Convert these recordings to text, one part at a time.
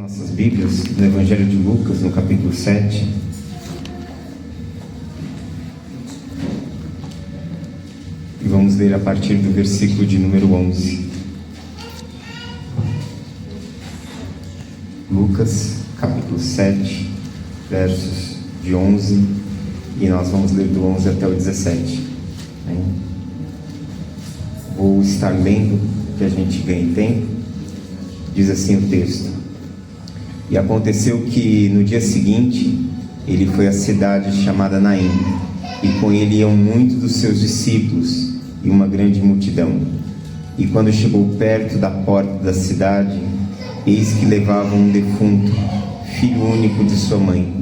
nossas Bíblias no Evangelho de Lucas, no capítulo 7. E vamos ler a partir do versículo de número 11. Lucas, capítulo 7, versos de 11, e nós vamos ler do 11 até o 17. Vou estar lendo, que a gente ganhe tempo. Diz assim o texto: E aconteceu que no dia seguinte ele foi à cidade chamada Naim, e com ele iam muitos dos seus discípulos e uma grande multidão. E quando chegou perto da porta da cidade, eis que levavam um defunto, filho único de sua mãe,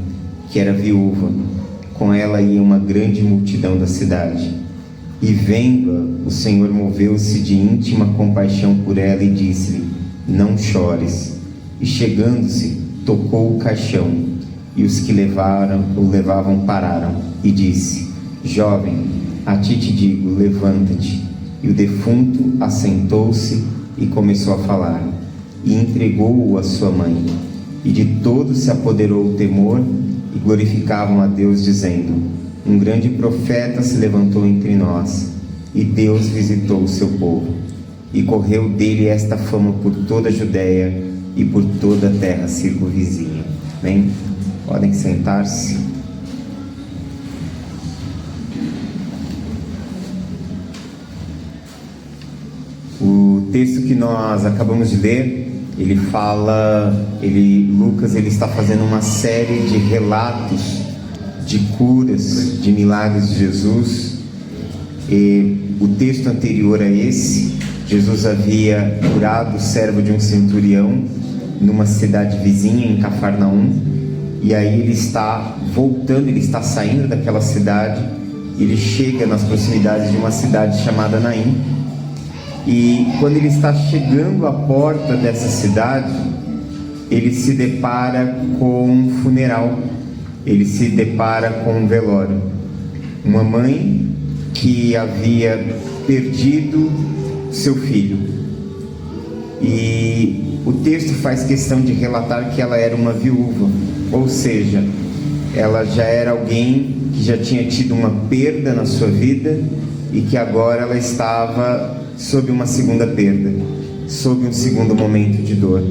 que era viúva. Com ela ia uma grande multidão da cidade. E vendo-a, o Senhor moveu-se de íntima compaixão por ela e disse-lhe: Não chores. E chegando-se, tocou o caixão, e os que o levavam pararam, e disse: Jovem, a ti te digo, levanta-te. E o defunto assentou-se e começou a falar, e entregou-o à sua mãe. E de todos se apoderou o temor, e glorificavam a Deus, dizendo: Um grande profeta se levantou entre nós, e Deus visitou o seu povo. E correu dele esta fama por toda a Judéia e por toda a terra circunvizinha. Bem, podem sentar-se. O texto que nós acabamos de ler, Lucas está fazendo uma série de relatos de curas, de milagres de Jesus. E o texto anterior a esse, Jesus havia curado o servo de um centurião numa cidade vizinha, em Cafarnaum. E aí ele está voltando, ele está saindo daquela cidade, ele chega nas proximidades de uma cidade chamada Naim. E quando ele está chegando à porta dessa cidade, ele se depara com um funeral, ele se depara com um velório. Uma mãe que havia perdido seu filho. E o texto faz questão de relatar que ela era uma viúva, ou seja, ela já era alguém que já tinha tido uma perda na sua vida e que agora ela estava sob uma segunda perda, sob um segundo momento de dor.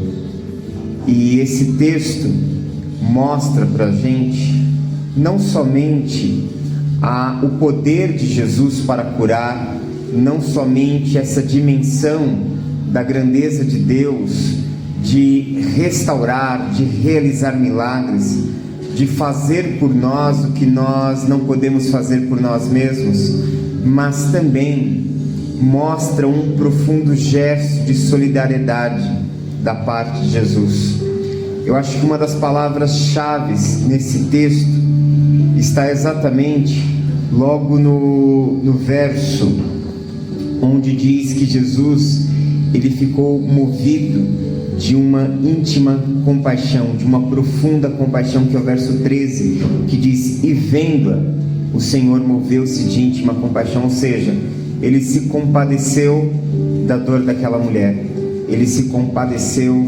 E esse texto mostra para a gente não somente o poder de Jesus para curar, não somente essa dimensão da grandeza de Deus, de restaurar, de realizar milagres, de fazer por nós o que nós não podemos fazer por nós mesmos, mas também mostra um profundo gesto de solidariedade da parte de Jesus. Eu acho que uma das palavras-chave nesse texto está exatamente logo no verso onde diz que Jesus ele ficou movido de uma íntima compaixão, de uma profunda compaixão, que é o verso 13, que diz: E vendo-a, o Senhor moveu-se de íntima compaixão, ou seja, ele se compadeceu da dor daquela mulher, ele se compadeceu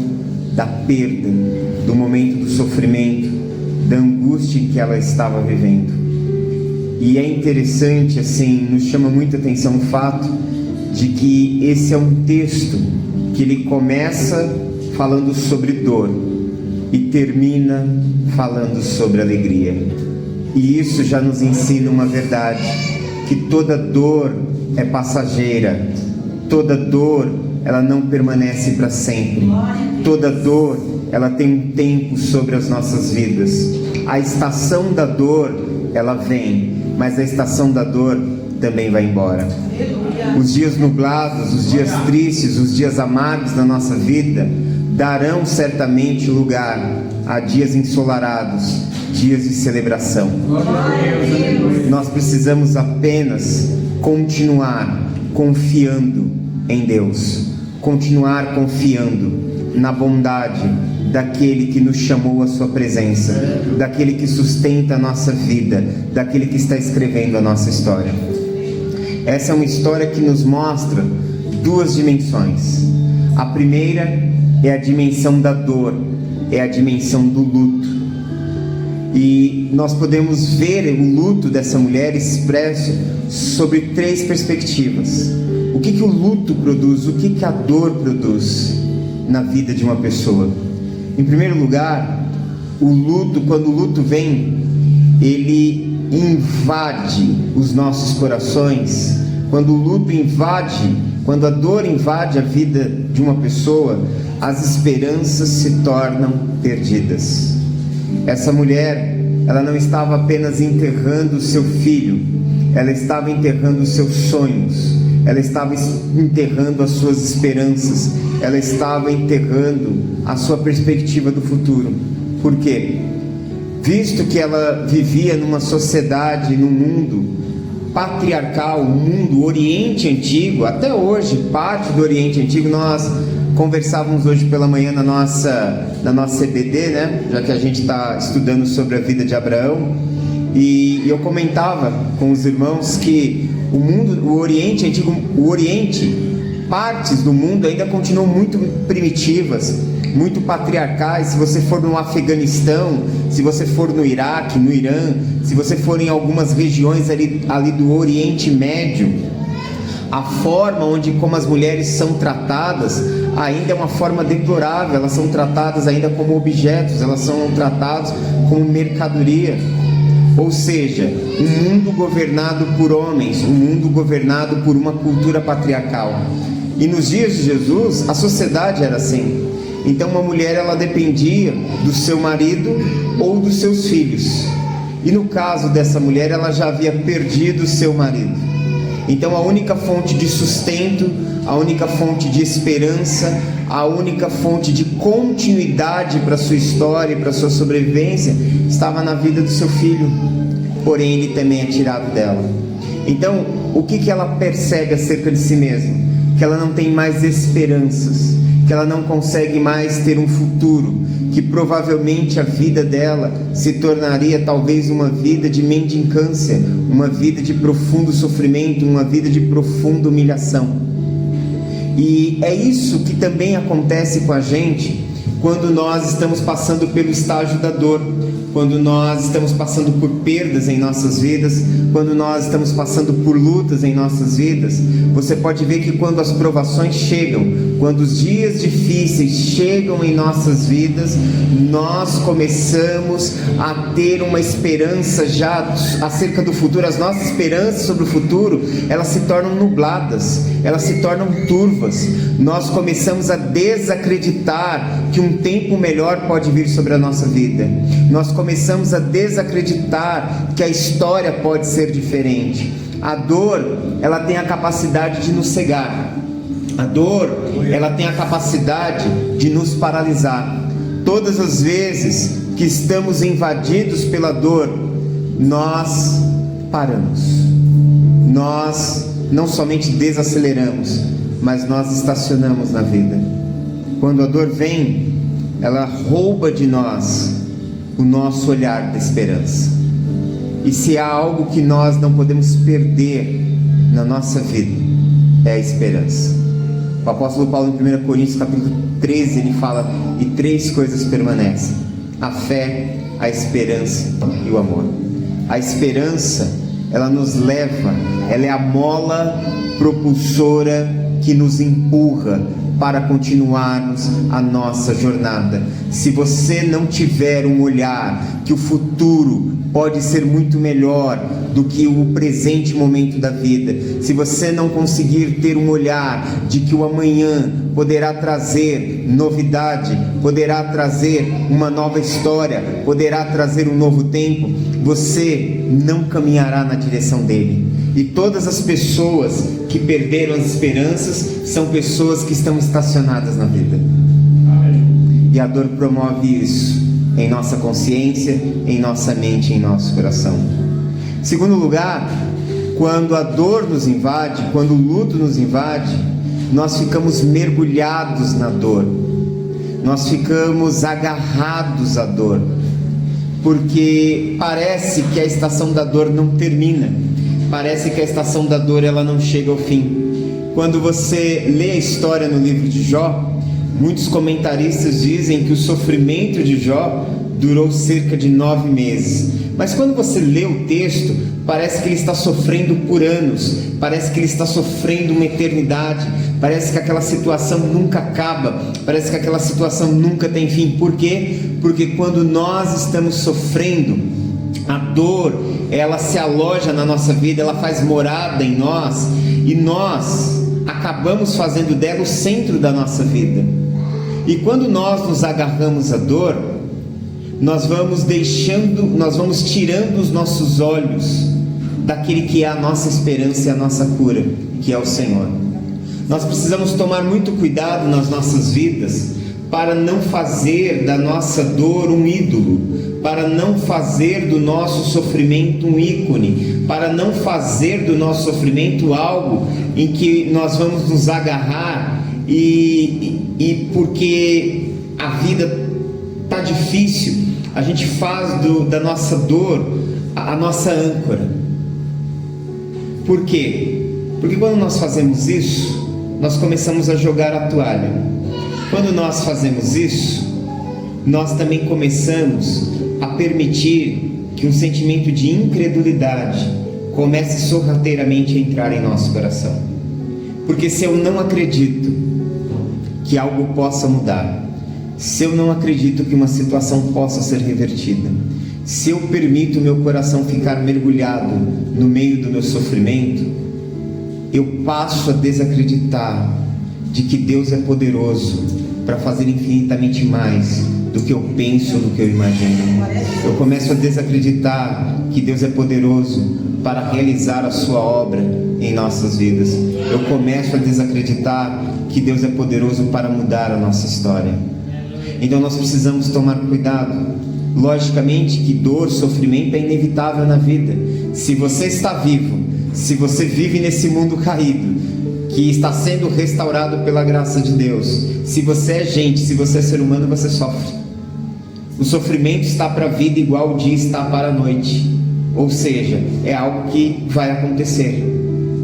da perda, do momento do sofrimento, da angústia em que ela estava vivendo. E é interessante, assim, nos chama muita atenção o fato de que esse é um texto que ele começa falando sobre dor e termina falando sobre alegria. E isso já nos ensina uma verdade, que toda dor é passageira, toda dor ela não permanece para sempre, toda dor ela tem um tempo sobre as nossas vidas. A estação da dor ela vem, mas a estação da dor também vai embora. Os dias nublados, os dias tristes, os dias amargos da nossa vida darão certamente lugar a dias ensolarados, dias de celebração. Nós precisamos apenas continuar confiando em Deus, continuar confiando na bondade daquele que nos chamou à sua presença, daquele que sustenta a nossa vida, daquele que está escrevendo a nossa história. Essa é uma história que nos mostra duas dimensões. A primeira é a dimensão da dor, é a dimensão do luto. E nós podemos ver o luto dessa mulher expresso sobre 3 perspectivas. O que o luto produz? O que a dor produz na vida de uma pessoa? Em primeiro lugar, o luto, quando o luto vem, ele invade os nossos corações. Quando o luto invade, quando a dor invade a vida de uma pessoa, as esperanças se tornam perdidas. Essa mulher, ela não estava apenas enterrando o seu filho, ela estava enterrando os seus sonhos, ela estava enterrando as suas esperanças, ela estava enterrando a sua perspectiva do futuro. Por quê? Visto que ela vivia numa sociedade, num mundo patriarcal, um mundo Oriente Antigo, até hoje, parte do Oriente Antigo. Nós conversávamos hoje pela manhã na nossa EBD, né? Já que a gente está estudando sobre a vida de Abraão, e eu comentava com os irmãos que o Oriente Antigo, partes do mundo ainda continuam muito primitivas, muito patriarcais. Se você for no Afeganistão, se você for no Iraque, no Irã, se você for em algumas regiões ali do Oriente Médio, a forma como as mulheres são tratadas ainda é uma forma deplorável. Elas são tratadas ainda como objetos, elas são tratadas como mercadoria. Ou seja, um mundo governado por homens, um mundo governado por uma cultura patriarcal. E nos dias de Jesus, a sociedade era assim. Então uma mulher, ela dependia do seu marido ou dos seus filhos. E no caso dessa mulher, ela já havia perdido o seu marido. Então a única fonte de sustento, a única fonte de esperança, a única fonte de continuidade para a sua história e para a sua sobrevivência estava na vida do seu filho. Porém ele também é tirado dela. Então o que ela percebe acerca de si mesma? Que ela não tem mais esperanças, que ela não consegue mais ter um futuro, que provavelmente a vida dela se tornaria talvez uma vida de mendicância, uma vida de profundo sofrimento, uma vida de profunda humilhação. E é isso que também acontece com a gente quando nós estamos passando pelo estágio da dor, quando nós estamos passando por perdas em nossas vidas, quando nós estamos passando por lutas em nossas vidas. Você pode ver que quando as provações chegam, quando os dias difíceis chegam em nossas vidas, nós começamos a ter uma esperança já acerca do futuro. As nossas esperanças sobre o futuro, elas se tornam nubladas, elas se tornam turvas. Nós começamos a desacreditar que um tempo melhor pode vir sobre a nossa vida. Nós começamos a desacreditar que a história pode ser diferente. A dor, ela tem a capacidade de nos cegar. A dor, ela tem a capacidade de nos paralisar. Todas as vezes que estamos invadidos pela dor, nós paramos. Nós não somente desaceleramos, mas nós estacionamos na vida. Quando a dor vem, ela rouba de nós o nosso olhar da esperança. E se há algo que nós não podemos perder na nossa vida, é a esperança. O apóstolo Paulo, em 1 Coríntios capítulo 13, ele fala: e 3 coisas permanecem: a fé, a esperança e o amor. A esperança, ela nos leva, ela é a mola propulsora que nos empurra para continuarmos a nossa jornada. Se você não tiver um olhar que o futuro pode ser muito melhor do que o presente momento da vida, se você não conseguir ter um olhar de que o amanhã poderá trazer novidade, poderá trazer uma nova história, poderá trazer um novo tempo, você não caminhará na direção dele. E todas as pessoas que perderam as esperanças são pessoas que estão estacionadas na vida. E a dor promove isso em nossa consciência, em nossa mente, em nosso coração. Segundo lugar, quando a dor nos invade, quando o luto nos invade, nós ficamos mergulhados na dor, nós ficamos agarrados à dor, porque parece que a estação da dor não termina, parece que a estação da dor ela não chega ao fim. Quando você lê a história no livro de Jó, Muitos comentaristas dizem que o sofrimento de Jó durou cerca de 9 meses. Mas quando você lê o texto, parece que ele está sofrendo por anos, parece que ele está sofrendo uma eternidade, parece que aquela situação nunca acaba, parece que aquela situação nunca tem fim. Por quê? Porque quando nós estamos sofrendo, a dor, ela se aloja na nossa vida, ela faz morada em nós, e nós acabamos fazendo dela o centro da nossa vida. E quando nós nos agarramos à dor, nós vamos tirando os nossos olhos daquele que é a nossa esperança e a nossa cura, que é o Senhor. Nós precisamos tomar muito cuidado nas nossas vidas para não fazer da nossa dor um ídolo, para não fazer do nosso sofrimento um ícone, para não fazer do nosso sofrimento algo em que nós vamos nos agarrar e porque a vida está difícil, a gente faz da nossa dor a nossa âncora. Por quê? Porque quando nós fazemos isso, nós começamos a jogar a toalha. Quando nós fazemos isso, nós também começamos a permitir que um sentimento de incredulidade comece sorrateiramente a entrar em nosso coração. Porque se eu não acredito que algo possa mudar, se eu não acredito que uma situação possa ser revertida, se eu permito o meu coração ficar mergulhado no meio do meu sofrimento, eu passo a desacreditar de que Deus é poderoso para fazer infinitamente mais do que eu penso ou do que eu imagino. Eu começo a desacreditar que Deus é poderoso para realizar a sua obra em nossas vidas. Eu começo a desacreditar que Deus é poderoso para mudar a nossa história. Então nós precisamos tomar cuidado. Logicamente que dor, sofrimento é inevitável na vida. Se você está vivo, se você vive nesse mundo caído, que está sendo restaurado pela graça de Deus, se você é gente, se você é ser humano, você sofre. O sofrimento está para a vida igual o dia está para a noite. Ou seja, é algo que vai acontecer,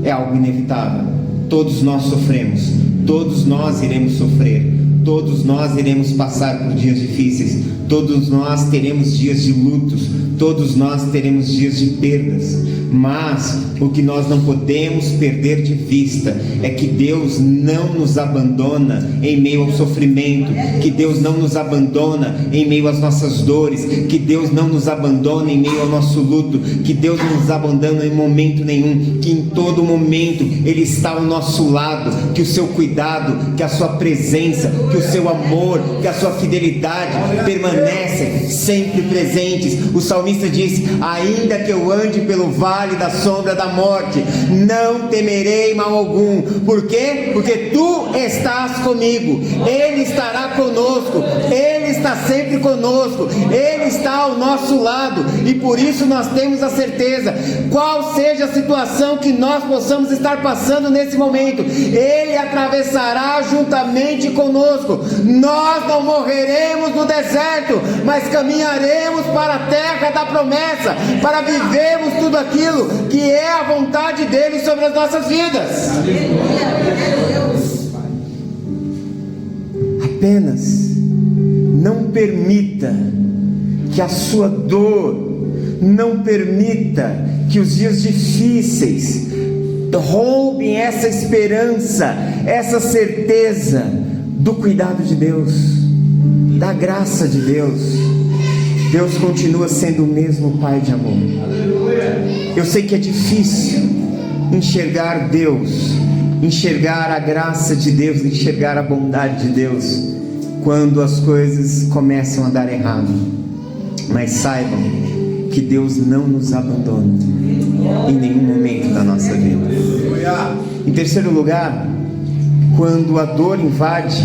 é algo inevitável. Todos nós sofremos, todos nós iremos sofrer, todos nós iremos passar por dias difíceis, todos nós teremos dias de lutos, todos nós teremos dias de perdas. Mas o que nós não podemos perder de vista é que Deus não nos abandona em meio ao sofrimento, que Deus não nos abandona em meio às nossas dores, que Deus não nos abandona em meio ao nosso luto, que Deus não nos abandona em momento nenhum, que em todo momento Ele está ao nosso lado, que o seu cuidado, que a sua presença, que o seu amor, que a sua fidelidade permanecem sempre presentes. O salmista diz: ainda que eu ande pelo vale da sombra da morte, não temerei mal algum. Por quê? Porque tu estás comigo. Ele estará conosco, Ele está sempre conosco, Ele está ao nosso lado. E por isso nós temos a certeza, qual seja a situação que nós possamos estar passando nesse momento, Ele atravessará juntamente conosco. Nós não morreremos no deserto, mas caminharemos para a terra da promessa, para vivermos tudo aquilo que é a vontade dele sobre as nossas vidas. Apenas não permita que a sua dor, não permita que os dias difíceis roubem essa esperança, essa certeza do cuidado de Deus, da graça de Deus. Deus continua sendo o mesmo Pai de amor. Eu sei que é difícil enxergar Deus, enxergar a graça de Deus, enxergar a bondade de Deus quando as coisas começam a dar errado. Mas saibam que Deus não nos abandona em nenhum momento da nossa vida. Em terceiro lugar, quando a dor invade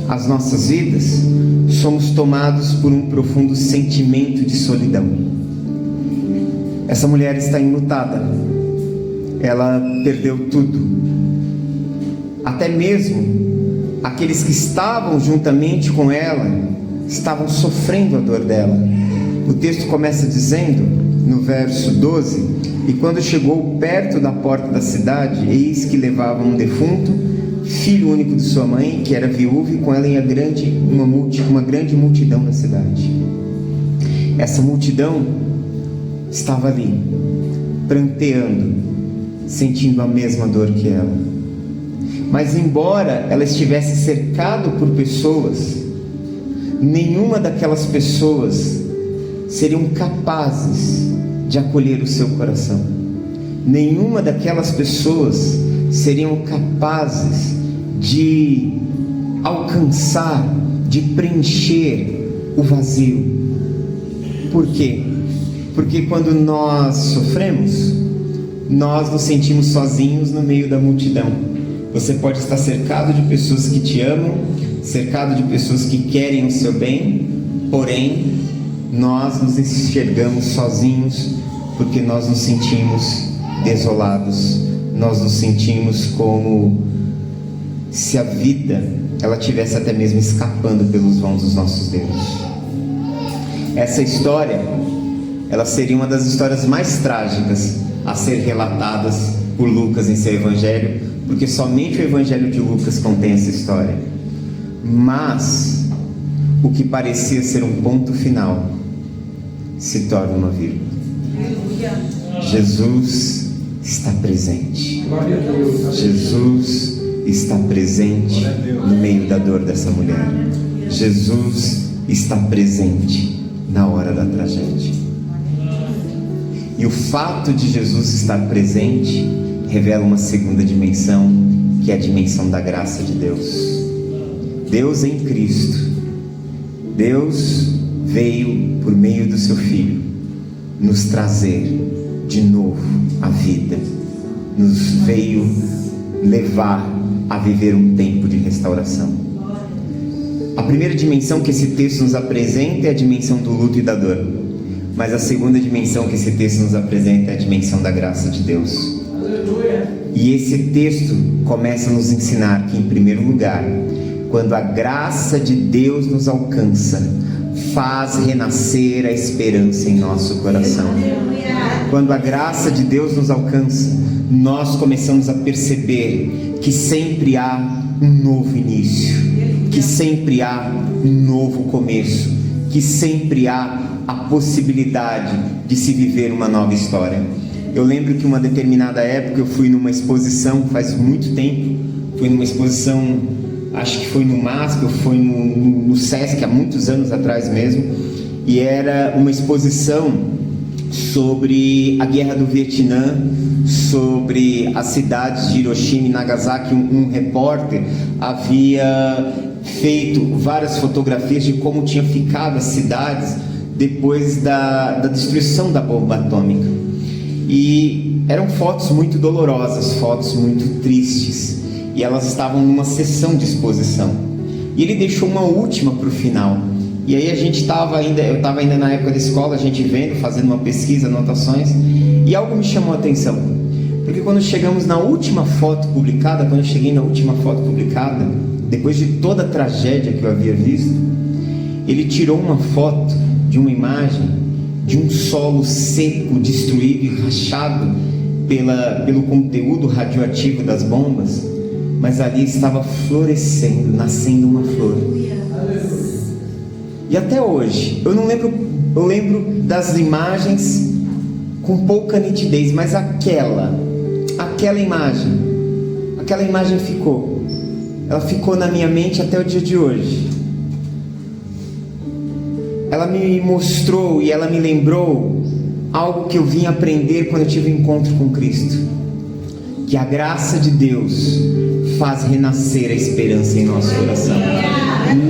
as nossas vidas, somos tomados por um profundo sentimento de solidão. Essa mulher está enlutada, ela perdeu tudo, até mesmo aqueles que estavam juntamente com ela estavam sofrendo a dor dela. O texto começa dizendo, no verso 12: e quando chegou perto da porta da cidade, eis que levavam um defunto, filho único de sua mãe, que era viúva, e com ela ia uma grande multidão na cidade. Essa multidão estava ali, pranteando, sentindo a mesma dor que ela. Mas embora ela estivesse cercada por pessoas, nenhuma daquelas pessoas seriam capazes de acolher o seu coração. Nenhuma daquelas pessoas seriam capazes de alcançar, de preencher o vazio. Por quê? Porque quando nós sofremos, nós nos sentimos sozinhos no meio da multidão. Você pode estar cercado de pessoas que te amam, cercado de pessoas que querem o seu bem, porém, nós nos enxergamos sozinhos, porque nós nos sentimos desolados, nós nos sentimos como se a vida, ela tivesse até mesmo escapando pelos vãos dos nossos dedos. Essa história, ela seria uma das histórias mais trágicas a ser relatadas por Lucas em seu evangelho, porque somente o evangelho de Lucas contém essa história. Mas o que parecia ser um ponto final se torna uma vírgula. Jesus está presente. Jesus está presente no meio da dor dessa mulher. Jesus está presente na hora da tragédia. E o fato de Jesus estar presente revela uma segunda dimensão, que é a dimensão da graça de Deus. Deus em Cristo. Deus veio por meio do seu Filho nos trazer de novo a vida, nos veio levar a viver um tempo de restauração. A primeira dimensão que esse texto nos apresenta é a dimensão do luto e da dor, mas a segunda dimensão que esse texto nos apresenta é a dimensão da graça de Deus. E esse texto começa a nos ensinar que, em primeiro lugar, quando a graça de Deus nos alcança, faz renascer a esperança em nosso coração. Quando a graça de Deus nos alcança, nós começamos a perceber que sempre há um novo início, que sempre há um novo começo, que sempre há a possibilidade de se viver uma nova história. Eu lembro que uma determinada época eu fui numa exposição, faz muito tempo, fui numa exposição, acho que foi no MASP, ou foi no SESC, há muitos anos atrás mesmo, e era uma exposição sobre a guerra do Vietnã, sobre as cidades de Hiroshima e Nagasaki. Um repórter havia feito várias fotografias de como tinham ficado as cidades depois da destruição da bomba atômica. E eram fotos muito dolorosas, fotos muito tristes, e elas estavam numa sessão de exposição. E ele deixou uma última para o final. E aí eu estava ainda na época da escola, a gente vendo, fazendo uma pesquisa, anotações, e algo me chamou a atenção. Porque quando chegamos na última foto publicada, quando eu cheguei na última foto publicada, depois de toda a tragédia que eu havia visto, ele tirou uma foto de uma imagem de um solo seco, destruído e rachado pelo conteúdo radioativo das bombas, mas ali estava florescendo, nascendo uma flor. E até hoje, eu lembro das imagens com pouca nitidez, mas aquela imagem ficou. Ela ficou na minha mente até o dia de hoje. Ela me mostrou e ela me lembrou algo que eu vim aprender quando eu tive um encontro com Cristo, que a graça de Deus faz renascer a esperança em nosso coração.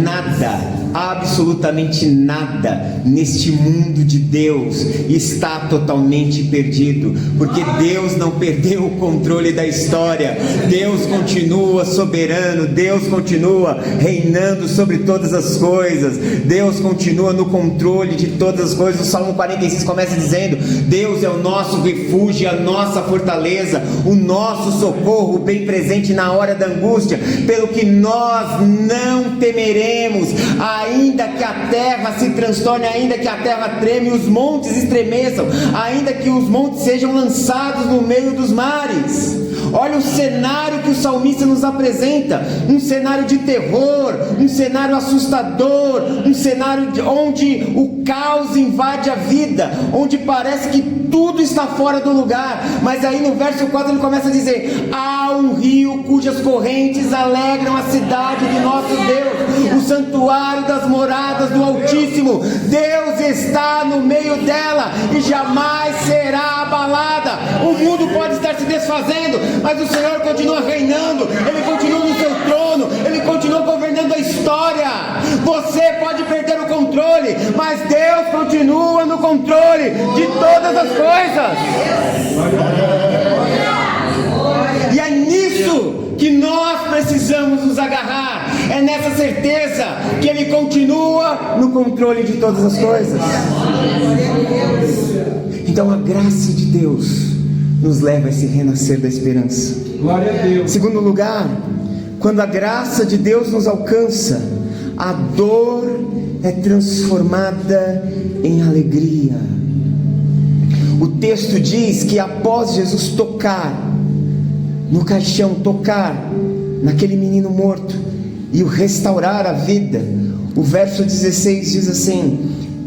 Nada, absolutamente nada neste mundo de Deus está totalmente perdido, porque Deus não perdeu o controle da história. Deus continua soberano, Deus continua reinando sobre todas as coisas, Deus continua no controle de todas as coisas. O Salmo 46 começa dizendo: Deus é o nosso refúgio, a nossa fortaleza, o nosso socorro, o bem presente na hora da angústia, pelo que nós não temeremos, ainda que a terra se transtorne, ainda que a terra treme e os montes estremeçam, ainda que os montes sejam lançados no meio dos mares. Olha o cenário que o salmista nos apresenta, um cenário de terror, um cenário assustador, um cenário onde o caos invade a vida, onde parece que tudo está fora do lugar. Mas aí no verso 4 ele começa a dizer: há um rio cujas correntes alegram a cidade de nosso Deus, o santuário das moradas do Altíssimo. Deus está no meio dela e jamais será abalada. O mundo pode estar se desfazendo, mas o Senhor continua reinando, Ele continua no seu trono, Ele continua governando a história. Você pode perder o controle, mas Deus continua no controle de todas as coisas. E é nisso que nós precisamos nos agarrar, é nessa certeza que Ele continua no controle de todas as coisas. Então a graça de Deus nos leva a esse renascer da esperança. Glória a Deus. Segundo lugar, quando a graça de Deus nos alcança, a dor é transformada em alegria. O texto diz que após Jesus tocar no caixão, tocar naquele menino morto e o restaurar a vida, o verso 16 diz assim: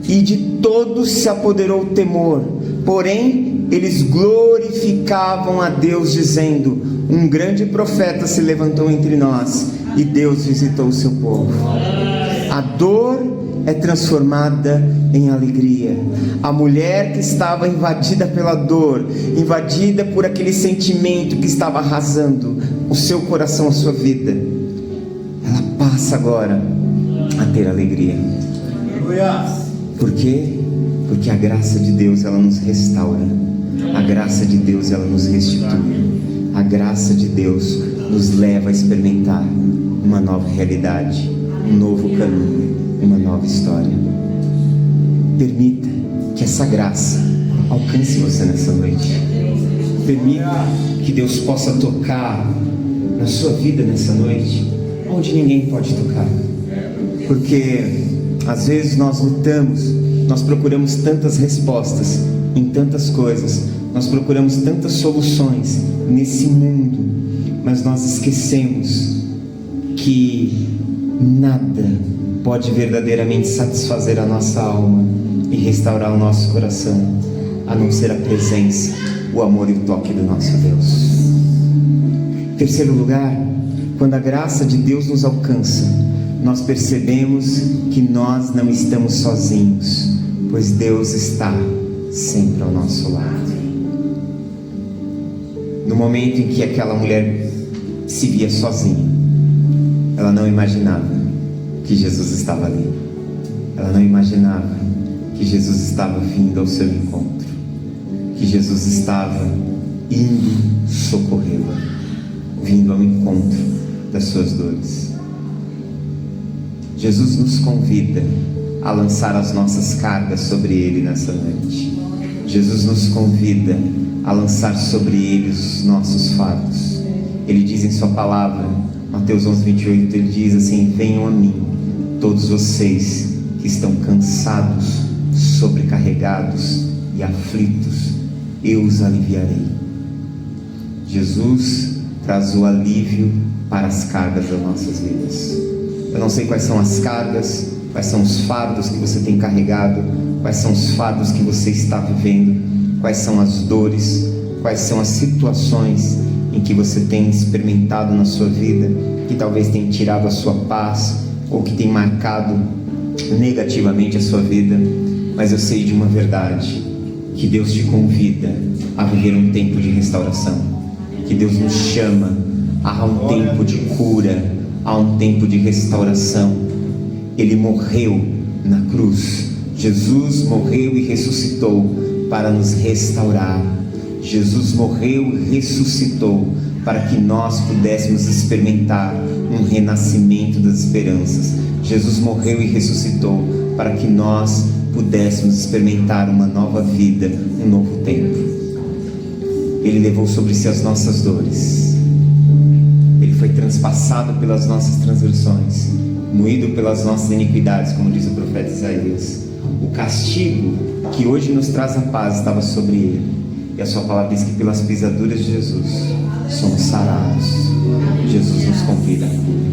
e de todos se apoderou o temor, porém eles glorificavam a Deus, dizendo: um grande profeta se levantou entre nós, e Deus visitou o seu povo. A dor é transformada em alegria. A mulher que estava invadida pela dor, invadida por aquele sentimento que estava arrasando o seu coração, a sua vida, ela passa agora a ter alegria. Por quê? Porque a graça de Deus, ela nos restaura. A graça de Deus, ela nos restitui. A graça de Deus nos leva a experimentar uma nova realidade, um novo caminho, uma nova história. Permita que essa graça alcance você nessa noite. Permita que Deus possa tocar na sua vida nessa noite, onde ninguém pode tocar. Porque às vezes nós lutamos, nós procuramos tantas respostas em tantas coisas, nós procuramos tantas soluções nesse mundo, mas nós esquecemos que nada pode verdadeiramente satisfazer a nossa alma e restaurar o nosso coração, a não ser a presença, o amor e o toque do nosso Deus. Terceiro lugar, quando a graça de Deus nos alcança, nós percebemos que nós não estamos sozinhos, pois Deus está sempre ao nosso lado. No momento em que aquela mulher se via sozinha, ela não imaginava que Jesus estava ali. Ela não imaginava que Jesus estava vindo ao seu encontro, que Jesus estava indo socorrê-la, vindo ao encontro das suas dores. Jesus nos convida a lançar as nossas cargas sobre Ele nessa noite. Jesus nos convida a lançar sobre Ele os nossos fardos. Ele diz em sua palavra, Mateus 11:28, Ele diz assim: venham a mim, todos vocês que estão cansados, sobrecarregados e aflitos, eu os aliviarei. Jesus traz o alívio para as cargas das nossas vidas. Eu não sei quais são as cargas, quais são os fardos que você tem carregado, quais são os fardos que você está vivendo, quais são as dores, quais são as situações em que você tem experimentado na sua vida, que talvez tenha tirado a sua paz, ou que tem marcado negativamente a sua vida. Mas eu sei de uma verdade, que Deus te convida a viver um tempo de restauração, que Deus nos chama a um tempo de cura, a um tempo de restauração. Ele morreu na cruz, Jesus morreu e ressuscitou para nos restaurar. Jesus morreu e ressuscitou para que nós pudéssemos experimentar um renascimento das esperanças. Jesus morreu e ressuscitou para que nós pudéssemos experimentar uma nova vida, um novo tempo. Ele levou sobre si as nossas dores, Ele foi transpassado pelas nossas transgressões, moído pelas nossas iniquidades, como diz o profeta Isaías. O castigo que hoje nos traz a paz estava sobre Ele, e a sua palavra diz que pelas pisaduras de Jesus somos sarados. Jesus nos convida à cura.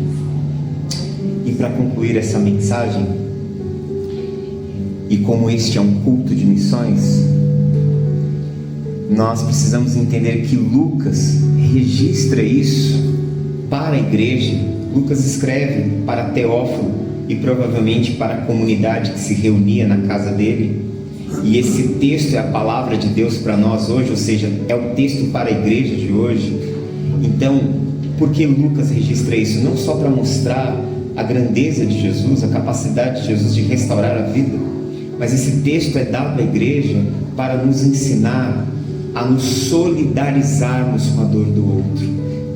E para concluir essa mensagem, e como este é um culto de missões, nós precisamos entender que Lucas registra isso para a igreja. Lucas escreve para Teófilo e provavelmente para a comunidade que se reunia na casa dele. E esse texto é a palavra de Deus para nós hoje, ou seja, é o texto para a igreja de hoje. Então, por que Lucas registra isso? Não só para mostrar a grandeza de Jesus, a capacidade de Jesus de restaurar a vida, mas esse texto é dado à igreja para nos ensinar a nos solidarizarmos com a dor do outro.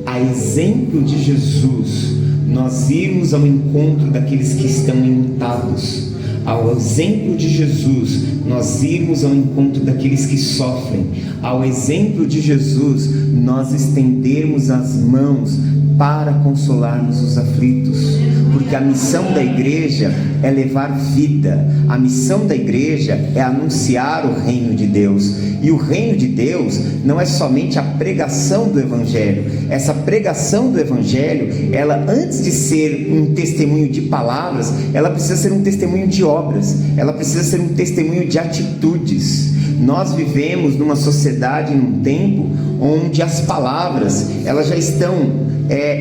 A exemplo de Jesus, nós irmos ao encontro daqueles que estão enlutados. Ao exemplo de Jesus, nós irmos ao encontro daqueles que sofrem. Ao exemplo de Jesus, nós estendermos as mãos para consolarmos os aflitos. Porque a missão da igreja é levar vida. A missão da igreja é anunciar o reino de Deus. E o reino de Deus não é somente a pregação do Evangelho. Essa pregação do Evangelho, ela antes de ser um testemunho de palavras, ela precisa ser um testemunho de obras. Ela precisa ser um testemunho de atitudes. Nós vivemos numa sociedade, num tempo, onde as palavras, elas já estão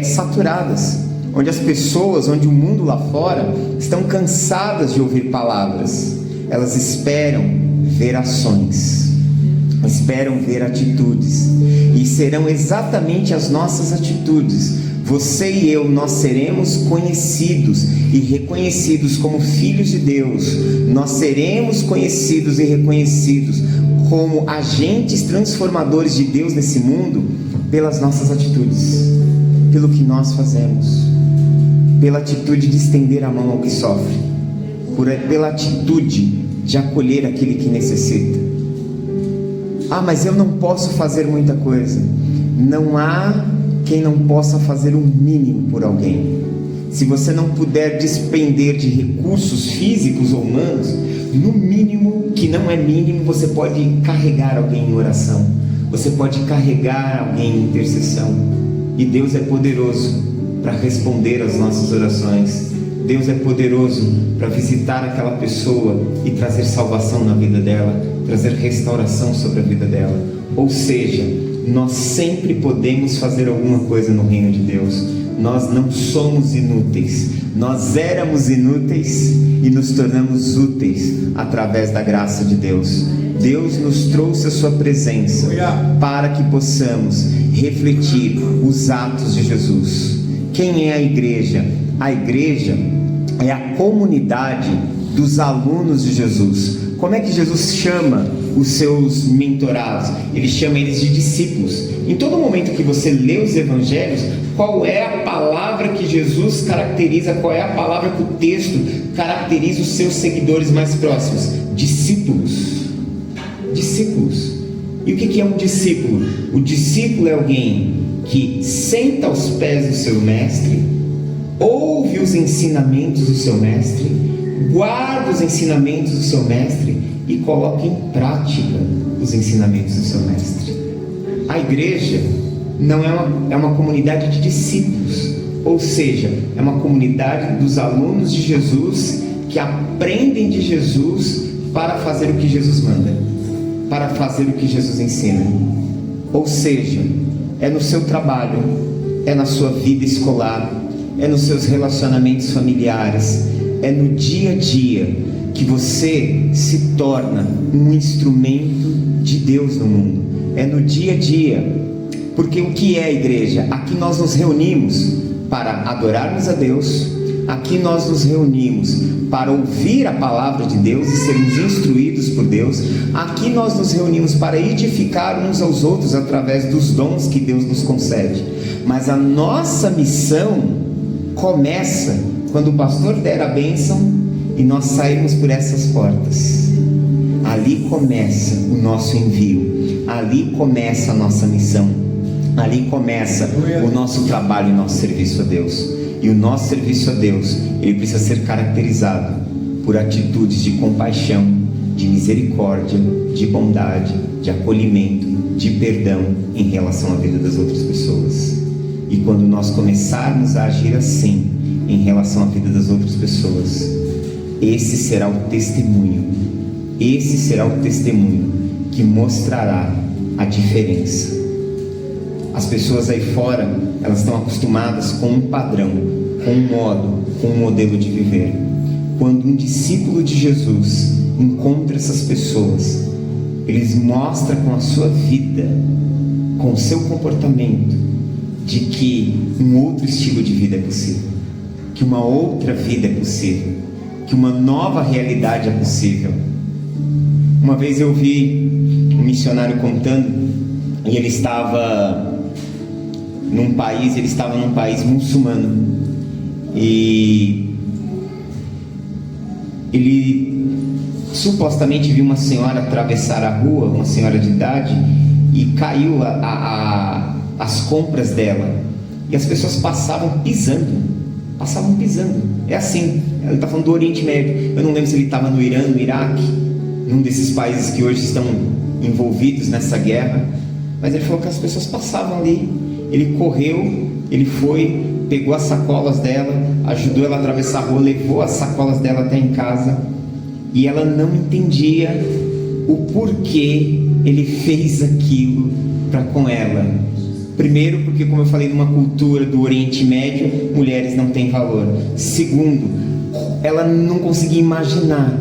saturadas. Onde as pessoas, onde o mundo lá fora, estão cansadas de ouvir palavras. Elas esperam ver ações, esperam ver atitudes, e serão exatamente as nossas atitudes. Você e eu, nós seremos conhecidos e reconhecidos como filhos de Deus. Nós seremos conhecidos e reconhecidos como agentes transformadores de Deus nesse mundo pelas nossas atitudes, pelo que nós fazemos, pela atitude de estender a mão ao que sofre, pela atitude de acolher aquele que necessita. Mas eu não posso fazer muita coisa. Não há quem não possa fazer o mínimo por alguém. Se você não puder despender de recursos físicos ou humanos, no mínimo, que não é mínimo, você pode carregar alguém em oração, você pode carregar alguém em intercessão. E Deus é poderoso para responder às nossas orações. Deus é poderoso para visitar aquela pessoa e trazer salvação na vida dela, trazer restauração sobre a vida dela. Ou seja, nós sempre podemos fazer alguma coisa no reino de Deus. Nós não somos inúteis. Nós éramos inúteis e nos tornamos úteis através da graça de Deus. Deus nos trouxe a sua presença para que possamos refletir os atos de Jesus. Quem é a igreja? A igreja é a comunidade dos alunos de Jesus. Como é que Jesus chama os seus mentorados? Ele chama eles de discípulos. Em todo momento que você lê os evangelhos, qual é a palavra que Jesus caracteriza? Qual é a palavra que o texto caracteriza os seus seguidores mais próximos? Discípulos. Discípulos. E o que é um discípulo? O discípulo é alguém que senta aos pés do seu mestre, ouve os ensinamentos do seu mestre, guarda os ensinamentos do seu mestre e coloca em prática os ensinamentos do seu mestre. A igreja não é uma comunidade de discípulos, ou seja, é uma comunidade dos alunos de Jesus que aprendem de Jesus para fazer o que Jesus manda, para fazer o que Jesus ensina. Ou seja, é no seu trabalho, é na sua vida escolar, é nos seus relacionamentos familiares, é no dia a dia que você se torna um instrumento de Deus no mundo. É no dia a dia, porque o que é a igreja? Aqui nós nos reunimos para adorarmos a Deus, aqui nós nos reunimos para ouvir a palavra de Deus e sermos instruídos por Deus. Aqui nós nos reunimos para edificar uns aos outros através dos dons que Deus nos concede. Mas a nossa missão começa quando o pastor der a bênção e nós sairmos por essas portas. Ali começa o nosso envio, ali começa a nossa missão, ali começa o nosso trabalho e nosso serviço a Deus. E o nosso serviço a Deus, ele precisa ser caracterizado por atitudes de compaixão, de misericórdia, de bondade, de acolhimento, de perdão em relação à vida das outras pessoas. E quando nós começarmos a agir assim em relação à vida das outras pessoas, esse será o testemunho que mostrará a diferença. As pessoas aí fora, elas estão acostumadas com um padrão, com um modo, com um modelo de viver. Quando um discípulo de Jesus encontra essas pessoas, eles mostram com a sua vida, com o seu comportamento, de que um outro estilo de vida é possível, que uma outra vida é possível, que uma nova realidade é possível. Uma vez eu vi um missionário contando, e ele estava num país muçulmano, e ele supostamente viu uma senhora atravessar a rua, uma senhora de idade, e caiu as compras dela, e as pessoas passavam pisando. É assim, ele está falando do Oriente Médio. Eu não lembro se ele estava no Irã, no Iraque, num desses países que hoje estão envolvidos nessa guerra, mas ele falou que as pessoas passavam ali. Ele correu, ele foi, pegou as sacolas dela, ajudou ela a atravessar a rua, levou as sacolas dela até em casa, e ela não entendia o porquê ele fez aquilo para com ela. Primeiro, porque, como eu falei, numa cultura do Oriente Médio, mulheres não têm valor. Segundo, ela não conseguia imaginar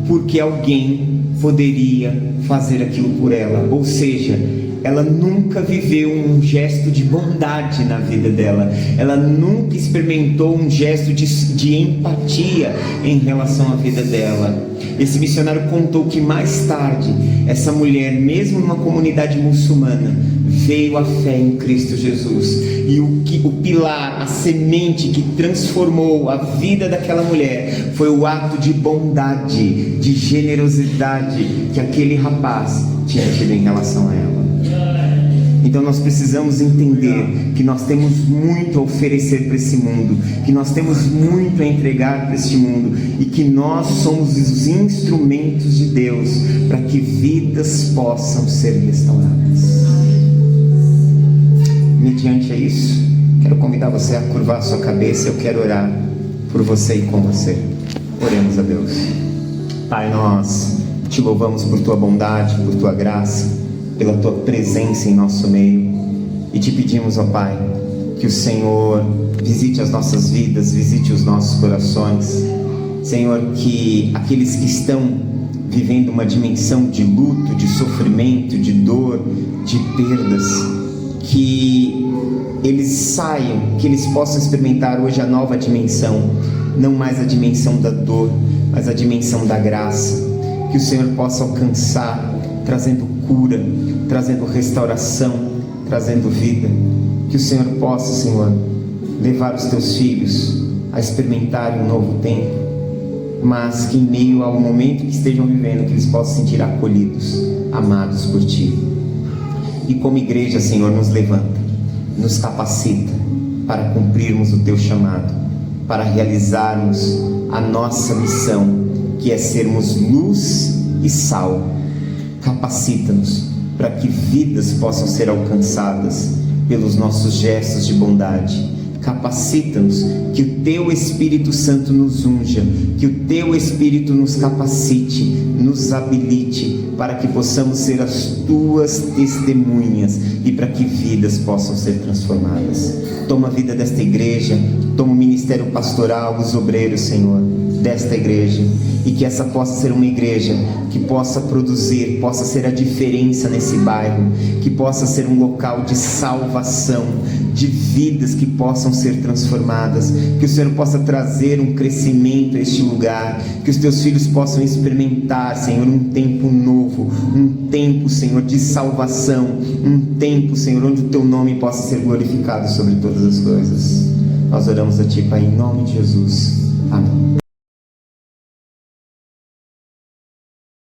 porque alguém poderia fazer aquilo por ela. Ou seja, ela nunca viveu um gesto de bondade na vida dela. Ela nunca experimentou um gesto de empatia em relação à vida dela. Esse missionário contou que mais tarde, essa mulher, mesmo numa comunidade muçulmana, veio a fé em Cristo Jesus. E o pilar, a semente que transformou a vida daquela mulher foi o ato de bondade, de generosidade que aquele rapaz tinha tido em relação a ela. Então nós precisamos entender que nós temos muito a oferecer para esse mundo, que nós temos muito a entregar para este mundo, e que nós somos os instrumentos de Deus para que vidas possam ser restauradas. Mediante isso, quero convidar você a curvar a sua cabeça. Eu quero orar por você e com você. Oremos a Deus. Pai, nós te louvamos por tua bondade, por tua graça, pela tua presença em nosso meio, e te pedimos, ó Pai, que o Senhor visite as nossas vidas, visite os nossos corações. Senhor, que aqueles que estão vivendo uma dimensão de luto, de sofrimento, de dor, de perdas, que eles saiam, que eles possam experimentar hoje a nova dimensão, não mais a dimensão da dor, mas a dimensão da graça. Que o Senhor possa alcançar, trazendo cura, trazendo restauração, trazendo vida. Que o Senhor possa, Senhor, levar os teus filhos a experimentarem um novo tempo, mas que em meio ao momento que estejam vivendo, que eles possam se sentir acolhidos, amados por Ti. E como igreja, Senhor, nos levanta, nos capacita para cumprirmos o Teu chamado, para realizarmos a nossa missão, que é sermos luz e sal. Capacita-nos para que vidas possam ser alcançadas pelos nossos gestos de bondade. Capacita-nos, que o Teu Espírito Santo nos unja, que o Teu Espírito nos capacite, nos habilite, para que possamos ser as Tuas testemunhas e para que vidas possam ser transformadas. Toma a vida desta igreja, toma o ministério pastoral, os obreiros, Senhor, desta igreja, e que essa possa ser uma igreja que possa produzir, possa ser a diferença nesse bairro, que possa ser um local de salvação, de vidas que possam ser transformadas, que o Senhor possa trazer um crescimento a este lugar, que os Teus filhos possam experimentar, Senhor, um tempo novo, um tempo, Senhor, de salvação, um tempo, Senhor, onde o Teu nome possa ser glorificado sobre todas as coisas. Nós oramos a Ti, Pai, em nome de Jesus. Amém.